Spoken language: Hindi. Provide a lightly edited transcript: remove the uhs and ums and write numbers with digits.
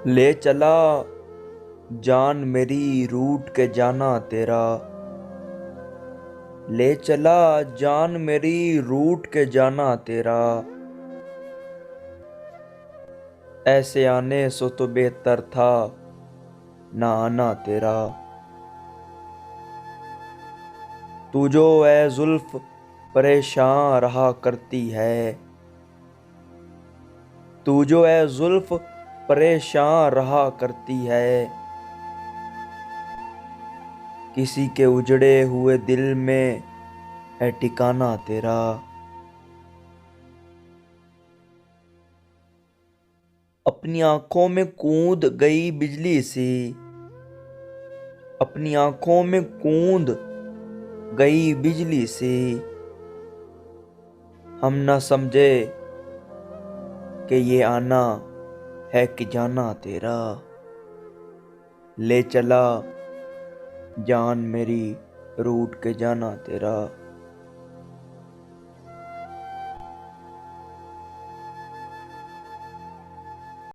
ले चला जान मेरी रूठ के जाना तेरा। ले चला जान मेरी रूठ के जाना तेरा। ऐसे आने सो तो बेहतर था ना आना तेरा। तू जो है जुल्फ परेशान रहा करती है। तू जो है जुल्फ परेशान रहा करती है। किसी के उजड़े हुए दिल में है ठिकाना तेरा। अपनी आंखों में कूद गई बिजली सी। अपनी आंखों में कूद गई बिजली सी। हम न समझे कि ये आना है कि जाना तेरा। ले चला जान मेरी रूठ के जाना तेरा।